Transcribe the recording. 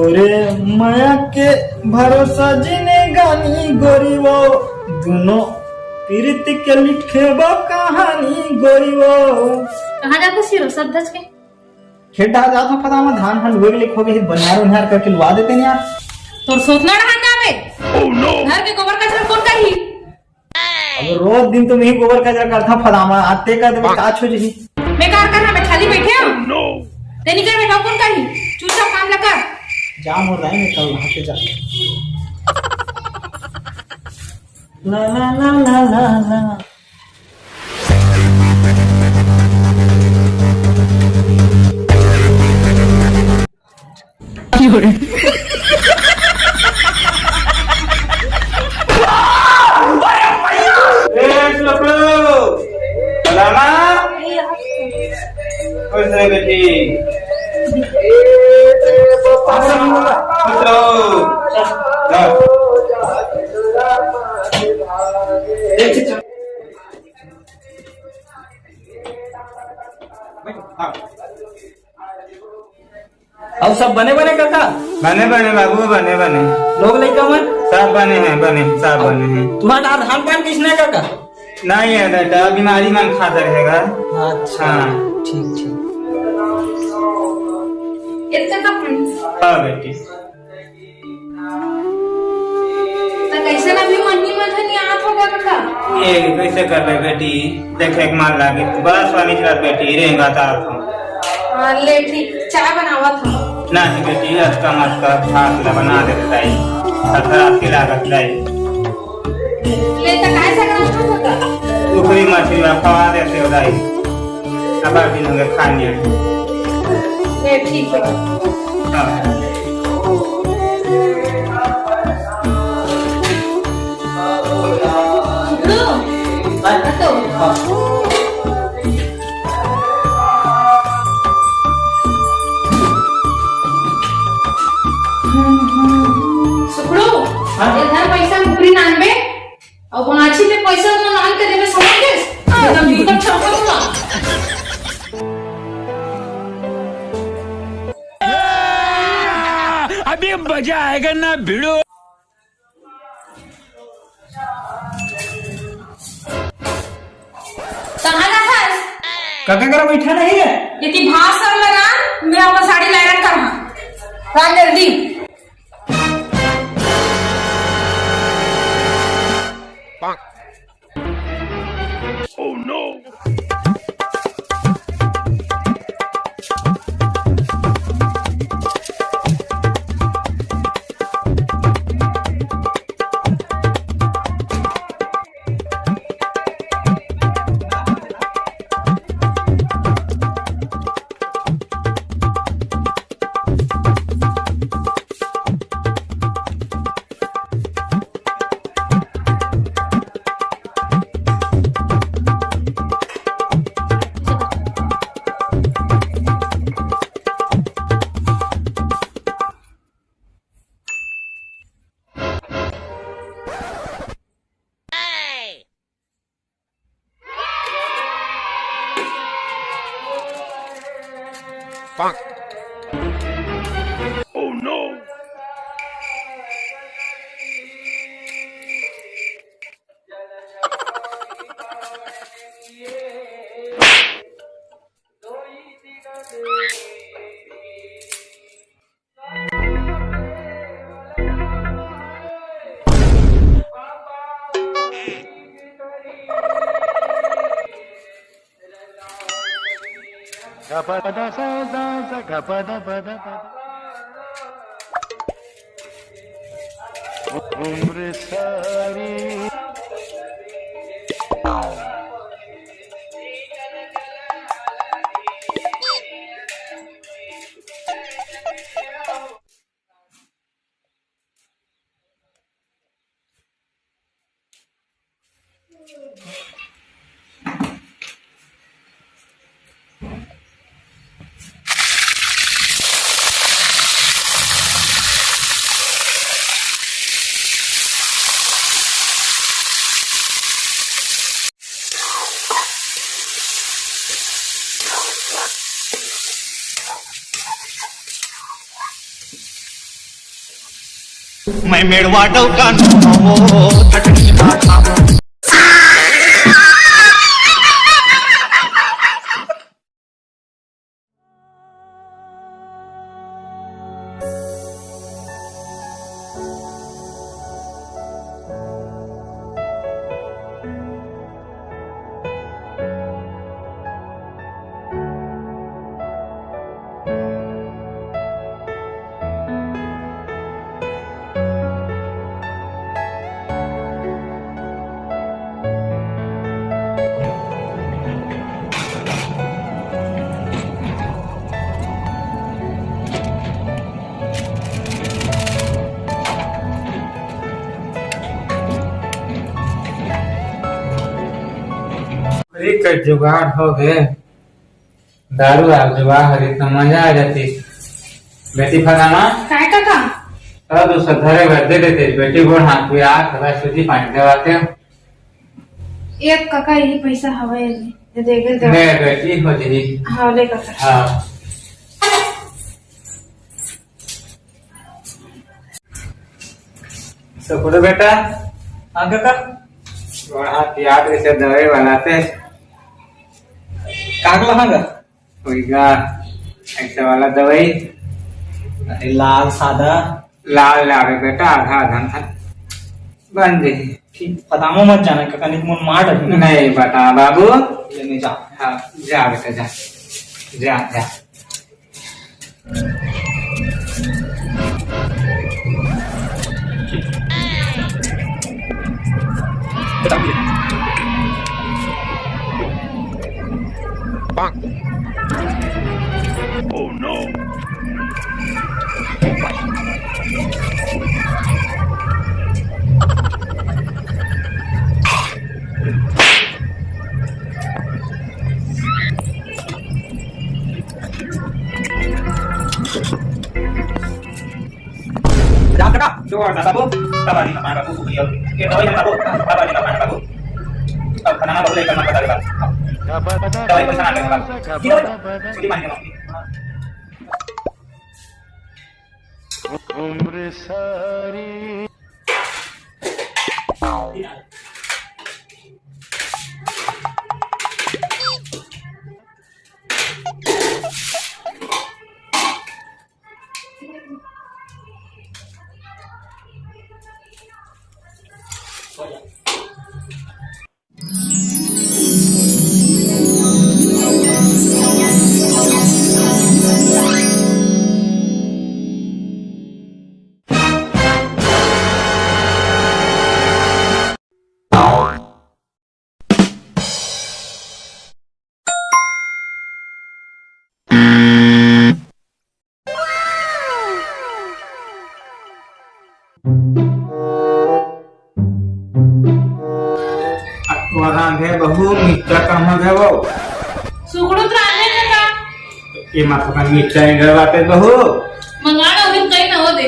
तोरे माया के भरोसा जीने गानी गोरी वो दोनों पीरित के लिखे वो कहानी गोरी वो। कहाँ जाते सिरो सब धज के खेड़ा जात हो पता मैं धान हल वेग लिखो के बनियार उन्हार करके लुवा देते नहीं यार। तोर सोचना रहा जावे घर के गोबर कचरा कौन कही। अब रोज दिन तुम ही गोबर कचरा करता फदामा आते का तो काछ हो जही। बेकार करना मैं खाली बैठे हूं तेनी कर बैठा कौन कही चुपचाप काम लगा जाम हो रहा है मैं कल वहां पे जा। ला ला ला ला ला ला अब सब बने बने काका बने बने बाबू बने बने लोग लड़का मन सब बने हैं तुम्हारा धान पान किसने काका नहीं है बेटा बीमारी मन खाता रहेगा। अच्छा ठीक ठीक इतना कब हाँ बेटी तो कैसे ना भी मन्नी मधनी आत होगा काका ये कैसे कर रहे बेटी देखे एक माल लागे बस वाली चला बेटी रेंगा था हां ले ठीक चाय बनावा था नहीं बेटी अच्छा मत भात ला बना देते ताई खराब की लागत लाई ले तो काय सकरा होगा उखरी मछली खवा देते हो दाई अब दिन होंगे खाने ले ठीक है हाँ सुखड़ो इधर पैसा मुकरी नानबे और गुनाची पे पैसा तो नान के देबे समझ के एकदम भीतर छापा दूंगा अभी मजा आएगा ना भिड़ो। कहां जा है काका करा बैठा नहीं है यदि भाषण लगा मैं वो साड़ी लायरन करना रात जल्दी Oh no! Oh no! उम्र सारी मैं मेड़वा डौका नो ठटनी बाटा का जुगाड़ हो गए। दारू आप जुगाड़ हरी तो मजा आ जाती। बेटी फलाना काय काका चला दूसरा घरे भर दे देते बेटी को हाथ पे आग हवा सूजी पानी दवाते एक काका यही पैसा हवा है देखे मैं बेटी हो जी। हाँ ले काका हाँ सुखड़ो बेटा। हाँ काका हाथ याद कैसे दवाई बनाते कागला हांगा कोई का ऐसा वाला दवाई लाल सादा लाल लावे बेटा आधा आधा बन दे। ठीक पतामो मत जाना काका नहीं मन मार रही नहीं बता बाबू। लेने जा हाँ जा बेटा जा जा जा। Oh no! जा काका तो बाबू तबानी का बाबू को ये दवाई है बाबू तबानी का बाबू अब खाना बाबू लेकर मत करेगा दवाई पैसा ना लेगा छुट्टी मांगे उम्र सारी रांधे बहु मिर्चा कम है वो सुखडूत रांधे ना का ये माथा मिर्चा गवाते बहु मंगाना होईल काही नव्हते